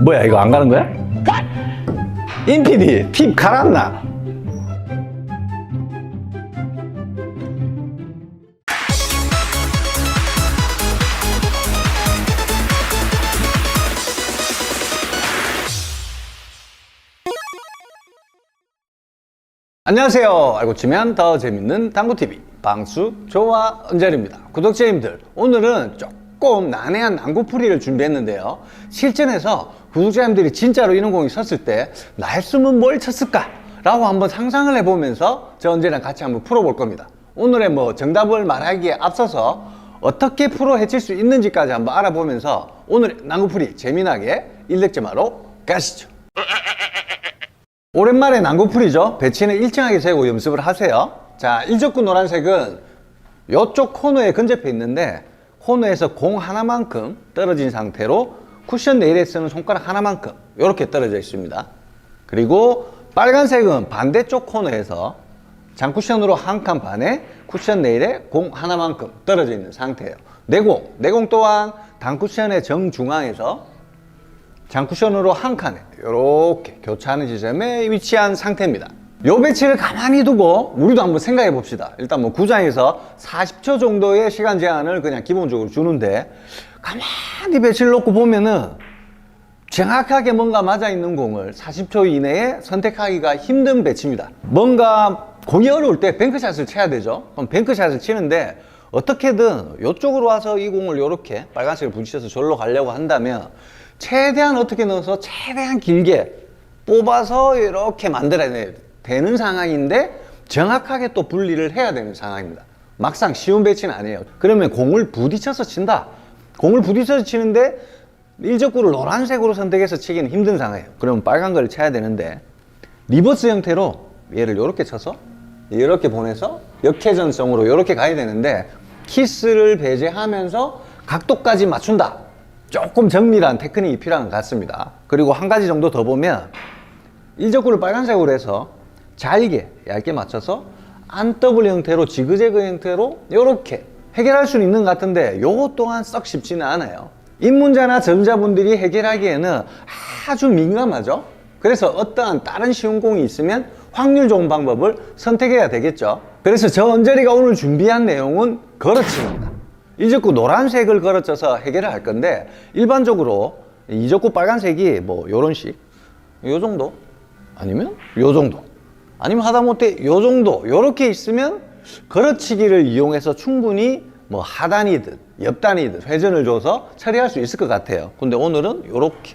뭐야, 이거 안 가는 거야? 임PD 팁 갈았나? 안녕하세요. 알고 치면 더 재밌는 당구TV 방수 조화 은절입니다. 구독자님들, 오늘은 조금 난해한 난구풀이를 준비했는데요. 실전에서 구독자님들이 진짜로 이런 공이 섰을 때 나 했으면 뭘 쳤을까? 라고 한번 상상을 해보면서 저 은재랑 같이 한번 풀어볼 겁니다. 오늘의 정답을 말하기에 앞서서 어떻게 풀어 헤칠 수 있는지까지 한번 알아보면서 오늘 난구풀이 재미나게 일렉제마로 가시죠. 오랜만에 난구풀이죠. 배치는 일정하게 세고 연습을 하세요. 자, 1적구 노란색은 이쪽 코너에 근접해 있는데 코너에서 공 하나만큼 떨어진 상태로 쿠션 네일에 쓰는 손가락 하나만큼 이렇게 떨어져 있습니다. 그리고 빨간색은 반대쪽 코너에서 장쿠션으로 한 칸 반에 쿠션 네일에 공 하나만큼 떨어져 있는 상태예요. 내공 또한 단쿠션의 정중앙에서 장쿠션으로 한 칸에 이렇게 교차하는 지점에 위치한 상태입니다. 요 배치를 가만히 두고 우리도 한번 생각해 봅시다. 일단 구장에서 40초 정도의 시간 제한을 그냥 기본적으로 주는데 가만히 배치를 놓고 보면은 정확하게 뭔가 맞아 있는 공을 40초 이내에 선택하기가 힘든 배치입니다. 뭔가 공이 어려울 때 뱅크샷을 쳐야 되죠. 그럼 뱅크샷을 치는데 어떻게든 이쪽으로 와서 이 공을 이렇게 빨간색을 부딪혀서 절로 가려고 한다면 최대한 어떻게 넣어서 최대한 길게 뽑아서 이렇게 만들어야 되는 상황인데 정확하게 또 분리를 해야 되는 상황입니다. 막상 쉬운 배치는 아니에요. 그러면 공을 부딪혀서 친다. 공을 부딪혀서 치는데 1적구를 노란색으로 선택해서 치기는 힘든 상황이에요. 그러면 빨간 걸 쳐야 되는데 리버스 형태로 얘를 이렇게 쳐서 이렇게 보내서 역회전성으로 이렇게 가야 되는데 키스를 배제하면서 각도까지 맞춘다. 조금 정밀한 테크닉이 필요한 것 같습니다. 그리고 한 가지 정도 더 보면 1적구를 빨간색으로 해서 잘게 얇게 맞춰서 안 더블 형태로 지그재그 형태로 이렇게 해결할 수는 있는 것 같은데 요것 또한 썩 쉽지는 않아요. 입문자나 전자분들이 해결하기에는 아주 민감하죠. 그래서 어떠한 다른 쉬운 공이 있으면 확률 좋은 방법을 선택해야 되겠죠. 그래서 저 은절이가 오늘 준비한 내용은 걸어치기입니다. 1적구 노란색을 걸어쳐서 해결을 할 건데 일반적으로 2적구 빨간색이 요런 식, 요 정도 아니면 요 정도 아니면 하다못해 요 정도 요렇게 있으면 걸어치기를 이용해서 충분히 하단이든 옆단이든 회전을 줘서 처리할 수 있을 것 같아요. 근데 오늘은 요렇게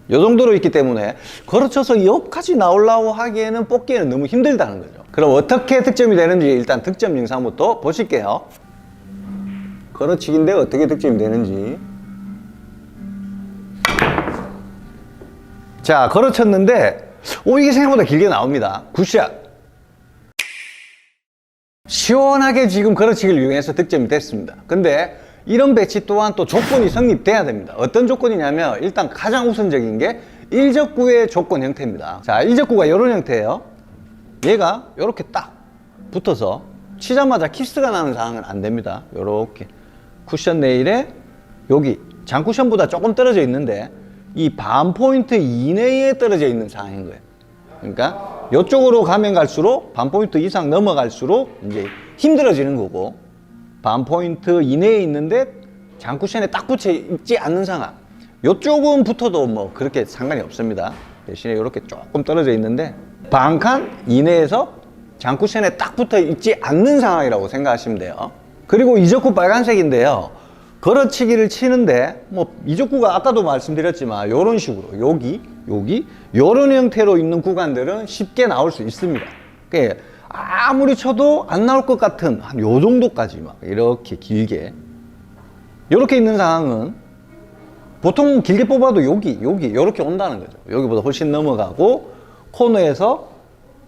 요 정도로 있기 때문에 걸어쳐서 옆까지 나오려고 하기에는 뽑기에는 너무 힘들다는 거죠. 그럼 어떻게 득점이 되는지 일단 득점 영상부터 보실게요. 걸어치기인데 어떻게 득점이 되는지. 자, 걸어쳤는데 이게 생각보다 길게 나옵니다. 굿샷. 시원하게 지금 걸어치기를 이용해서 득점이 됐습니다. 근데 이런 배치 또한 또 조건이 성립돼야 됩니다. 어떤 조건이냐면 일단 가장 우선적인 게 1적구의 조건 형태입니다. 자, 1적구가 이런 형태예요. 얘가 이렇게 딱 붙어서 치자마자 키스가 나는 상황은 안 됩니다. 이렇게 쿠션 네일에 여기 장쿠션보다 조금 떨어져 있는데 이 반 포인트 이내에 떨어져 있는 상황인 거예요. 그러니까 이쪽으로 가면 갈수록 반 포인트 이상 넘어갈수록 이제 힘들어지는 거고, 반 포인트 이내에 있는데 장쿠션에 딱 붙여 있지 않는 상황, 이쪽은 붙어도 그렇게 상관이 없습니다. 대신에 이렇게 조금 떨어져 있는데 반 칸 이내에서 장쿠션에 딱 붙어 있지 않는 상황이라고 생각하시면 돼요. 그리고 2적구 빨간색인데요, 걸어치기를 치는데 이적구가 아까도 말씀드렸지만 이런 식으로 여기 이런 형태로 있는 구간들은 쉽게 나올 수 있습니다. 그러니까 아무리 쳐도 안 나올 것 같은 한 요 정도까지 이렇게 길게 이렇게 있는 상황은 보통 길게 뽑아도 여기 이렇게 온다는 거죠. 여기보다 훨씬 넘어가고 코너에서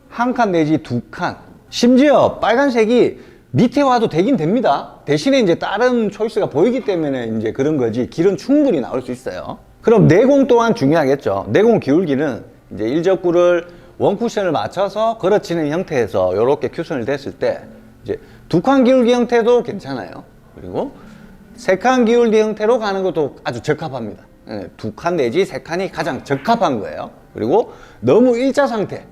한 칸 내지 두 칸, 심지어 빨간색이 밑에 와도 되긴 됩니다. 대신에 이제 다른 초이스가 보이기 때문에 이제 그런 거지, 길은 충분히 나올 수 있어요. 그럼 내공 또한 중요하겠죠. 내공 기울기는 이제 1적구를 원쿠션을 맞춰서 걸어치는 형태에서 이렇게 큐션을 댔을 때 이제 두 칸 기울기 형태도 괜찮아요. 그리고 세 칸 기울기 형태로 가는 것도 아주 적합합니다. 두 칸 내지 세 칸이 가장 적합한 거예요. 그리고 너무 일자 상태는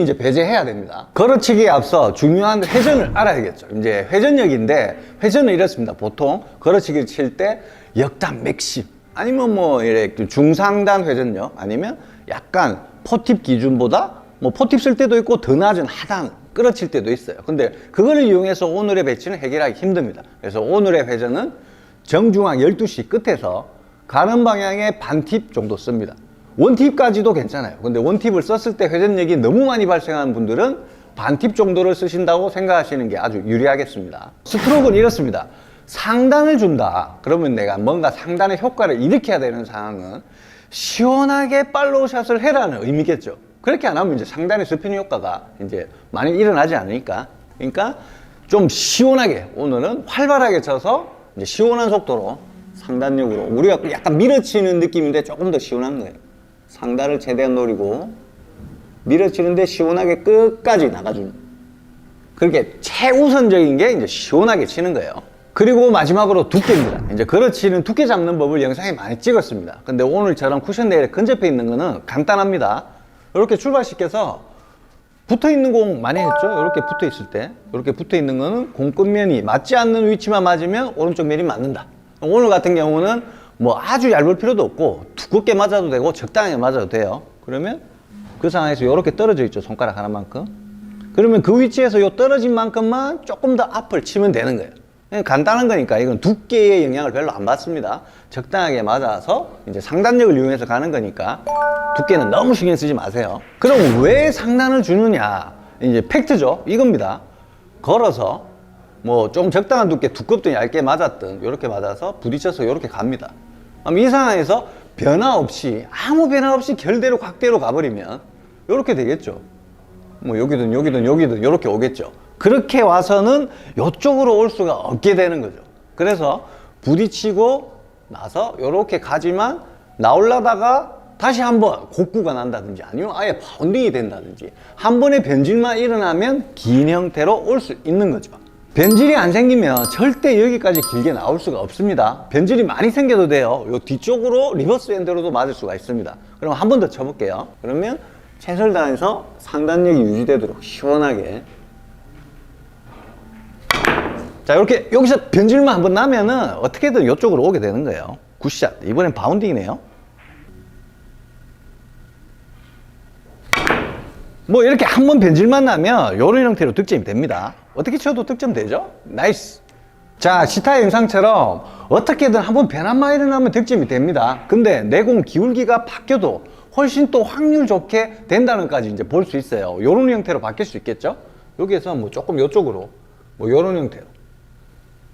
이제 배제해야 됩니다. 걸어치기에 앞서 중요한 회전을 알아야겠죠. 이제 회전력인데, 회전은 이렇습니다. 보통 걸어치기를 칠 때 역단 맥심, 아니면 뭐 이렇게 중상단 회전력, 아니면 약간 포팁 기준보다 뭐 포팁 쓸 때도 있고 더 낮은 하단 끌어칠 때도 있어요. 근데 그걸 이용해서 오늘의 배치는 해결하기 힘듭니다. 그래서 오늘의 회전은 정중앙 12시 끝에서 가는 방향의 반팁 정도 씁니다. 원팁까지도 괜찮아요. 근데 원팁을 썼을 때 회전력이 너무 많이 발생하는 분들은 반팁 정도를 쓰신다고 생각하시는 게 아주 유리하겠습니다. 스트로크는 이렇습니다. 상단을 준다. 그러면 내가 뭔가 상단의 효과를 일으켜야 되는 상황은 시원하게 팔로우샷을 해라는 의미겠죠. 그렇게 안 하면 이제 상단의 스피닝 효과가 이제 많이 일어나지 않으니까. 그러니까 좀 시원하게, 오늘은 활발하게 쳐서 이제 시원한 속도로 상단력으로, 우리가 약간 밀어치는 느낌인데 조금 더 시원한 거예요. 상단을 최대한 노리고 밀어치는데 시원하게 끝까지 나가주는, 그렇게 최우선적인 게 이제 시원하게 치는 거예요. 그리고 마지막으로 두께입니다. 이제 걸어치는 두께 잡는 법을 영상에 많이 찍었습니다. 근데 오늘처럼 쿠션 레일에 근접해 있는 거는 간단합니다. 이렇게 출발시켜서 붙어 있는 공 많이 했죠. 이렇게 붙어 있을 때, 이렇게 붙어 있는 거는 공 끝면이 맞지 않는 위치만 맞으면 오른쪽 면이 맞는다. 오늘 같은 경우는 뭐 아주 얇을 필요도 없고 두껍게 맞아도 되고 적당하게 맞아도 돼요. 그러면 그 상황에서 이렇게 떨어져 있죠. 손가락 하나만큼. 그러면 그 위치에서 요 떨어진 만큼만 조금 더 앞을 치면 되는 거예요. 간단한 거니까 이건 두께의 영향을 별로 안 받습니다. 적당하게 맞아서 이제 상단력을 이용해서 가는 거니까 두께는 너무 신경 쓰지 마세요. 그럼 왜 상단을 주느냐? 이제 팩트죠. 이겁니다. 걸어서 뭐 좀 적당한 두께, 두껍든 얇게 맞았든 이렇게 맞아서 부딪혀서 이렇게 갑니다. 그럼 이 상황에서 변화 없이, 아무 변화 없이 결대로 각대로 가버리면 이렇게 되겠죠. 뭐 여기든 여기든 여기든 이렇게 오겠죠. 그렇게 와서는 이쪽으로 올 수가 없게 되는 거죠. 그래서 부딪히고 나서 이렇게 가지만 나올라다가 다시 한번 곡구가 난다든지 아니면 아예 바운딩이 된다든지 한 번의 변질만 일어나면 긴 형태로 올 수 있는 거죠. 변질이 안 생기면 절대 여기까지 길게 나올 수가 없습니다. 변질이 많이 생겨도 돼요. 요 뒤쪽으로 리버스 핸드로도 맞을 수가 있습니다. 그럼 한 번 더 쳐볼게요. 그러면 최선을 다해서 상단력이 유지되도록 시원하게. 자, 이렇게 여기서 변질만 한번 나면은 어떻게든 이쪽으로 오게 되는 거예요. 굿샷. 이번엔 바운딩이네요. 뭐 이렇게 한 번 변질만 나면 이런 형태로 득점이 됩니다. 어떻게 쳐도 득점 되죠? 나이스. 자, 시타 영상처럼 어떻게든 한번 변화만 일어나면 득점이 됩니다. 근데 내 공 기울기가 바뀌어도 훨씬 또 확률 좋게 된다는 것까지 이제 볼 수 있어요. 이런 형태로 바뀔 수 있겠죠? 여기에서 뭐 조금 이쪽으로 뭐 이런 형태로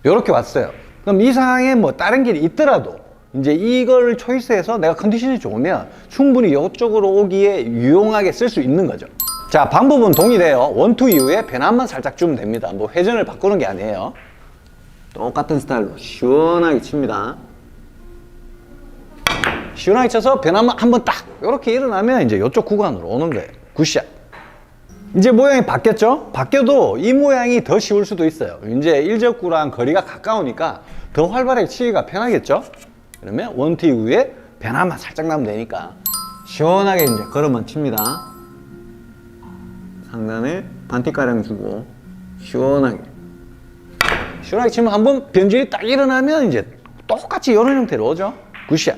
이렇게 왔어요. 그럼 이 상황에 뭐 다른 길이 있더라도 이제 이걸 초이스해서 내가 컨디션이 좋으면 충분히 이쪽으로 오기에 유용하게 쓸 수 있는 거죠. 자, 방법은 동일해요. 원투 이후에 변화만 살짝 주면 됩니다. 뭐 회전을 바꾸는 게 아니에요. 똑같은 스타일로 시원하게 칩니다. 시원하게 쳐서 변화만 한번 딱 이렇게 일어나면 이제 이쪽 구간으로 오는 거예요. 굿샷. 이제 모양이 바뀌었죠? 바뀌어도 이 모양이 더 쉬울 수도 있어요. 이제 일적구랑 거리가 가까우니까 더 활발하게 치기가 편하겠죠? 그러면 원투 이후에 변화만 살짝 나면 되니까 시원하게 이제 걸어만 칩니다. 상단에 반티가량 주고 시원하게 치면 한번 변질이 딱 일어나면 이제 똑같이 이런 형태로 오죠. 굿샷.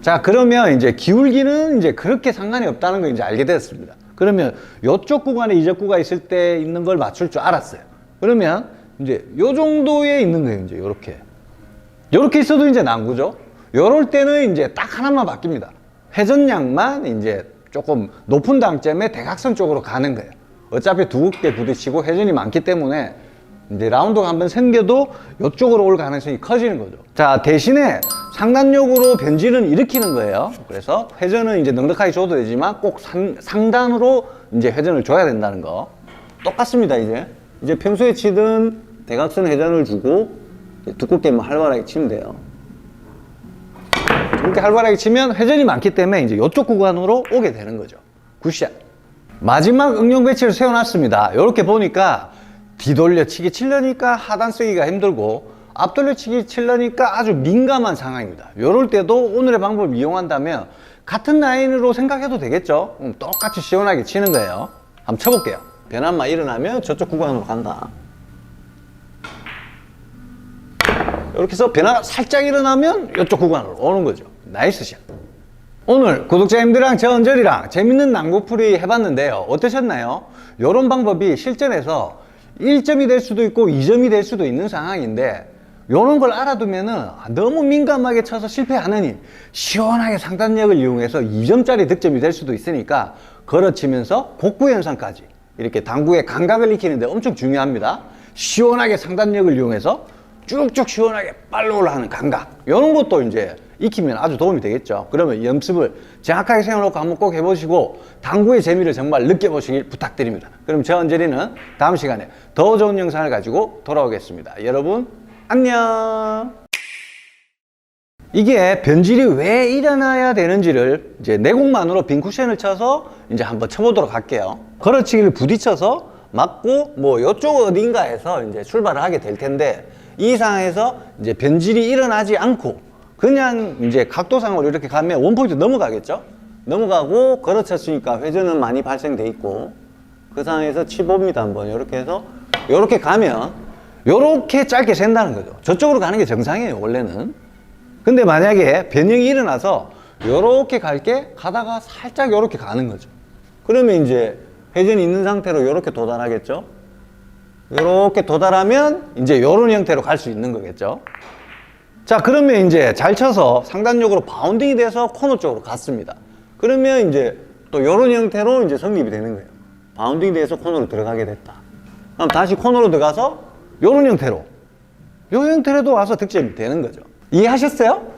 자, 그러면 이제 기울기는 이제 그렇게 상관이 없다는 걸 이제 알게 됐습니다. 그러면 이쪽 구간에 이적구가 있을 때 있는 걸 맞출 줄 알았어요. 그러면 이제 요 정도에 있는 거예요. 이제 요렇게 있어도 이제 난구죠. 요럴 때는 이제 딱 하나만 바뀝니다. 회전량만 이제 조금 높은 당점에 대각선 쪽으로 가는 거예요. 어차피 두껍게 부딪히고 회전이 많기 때문에 이제 라운드가 한번 생겨도 이쪽으로 올 가능성이 커지는 거죠. 자, 대신에 상단력으로 변질은 일으키는 거예요. 그래서 회전은 이제 넉넉하게 줘도 되지만 꼭 상단으로 이제 회전을 줘야 된다는 거. 똑같습니다. 이제 평소에 치던 대각선 회전을 주고 두껍게만 활발하게 치면 돼요. 이렇게 활발하게 치면 회전이 많기 때문에 이제 이쪽 구간으로 오게 되는 거죠. 굿샷. 마지막 응용 배치를 세워놨습니다. 이렇게 보니까 뒤돌려 치기 치려니까 하단 쓰기가 힘들고 앞돌려치기 치려니까 아주 민감한 상황입니다. 이럴 때도 오늘의 방법을 이용한다면 같은 라인으로 생각해도 되겠죠. 똑같이 시원하게 치는 거예요. 한번 쳐볼게요. 변화만 일어나면 저쪽 구간으로 간다. 이렇게 해서 변화가 살짝 일어나면 이쪽 구간으로 오는 거죠. 나이스 샷. 오늘 구독자님들이랑 저 언저리랑 재밌는 낭구풀이 해봤는데요. 어떠셨나요? 이런 방법이 실전에서 1점이 될 수도 있고 2점이 될 수도 있는 상황인데 이런 걸 알아두면은 너무 민감하게 쳐서 실패하느니 시원하게 상단력을 이용해서 2점짜리 득점이 될 수도 있으니까 걸어치면서 곡구 현상까지 이렇게 당구의 감각을 익히는데 엄청 중요합니다. 시원하게 상단력을 이용해서 쭉쭉 시원하게 팔로우를 하는 감각, 이런 것도 이제 익히면 아주 도움이 되겠죠. 그러면 연습을 정확하게 세워놓고 한번 꼭 해보시고 당구의 재미를 정말 느껴보시길 부탁드립니다. 그럼 저 언저리는 다음 시간에 더 좋은 영상을 가지고 돌아오겠습니다. 여러분 안녕. 이게 변질이 왜 일어나야 되는지를 이제 내공만으로 빈 쿠션을 쳐서 이제 한번 쳐보도록 할게요. 걸어치기를 부딪혀서 맞고 뭐 이쪽 어딘가에서 이제 출발을 하게 될 텐데, 이 상황에서 이제 변질이 일어나지 않고 그냥 이제 각도상으로 이렇게 가면 원포인트 넘어가겠죠. 넘어가고 걸어쳤으니까 회전은 많이 발생돼 있고, 그 상황에서 치봅니다. 한번 이렇게 해서 이렇게 가면 이렇게 짧게 샌다는 거죠. 저쪽으로 가는 게 정상이에요 원래는. 근데 만약에 변형이 일어나서 이렇게 갈게 가다가 살짝 이렇게 가는 거죠. 그러면 이제 회전이 있는 상태로 이렇게 도달하겠죠. 이렇게 도달하면 이제 이런 형태로 갈 수 있는 거겠죠. 자, 그러면 이제 잘 쳐서 상단력으로 바운딩이 돼서 코너 쪽으로 갔습니다. 그러면 이제 또 이런 형태로 이제 성립이 되는 거예요. 바운딩이 돼서 코너로 들어가게 됐다. 그럼 다시 코너로 들어가서 이런 형태로, 이 형태로도 와서 득점이 되는 거죠. 이해하셨어요?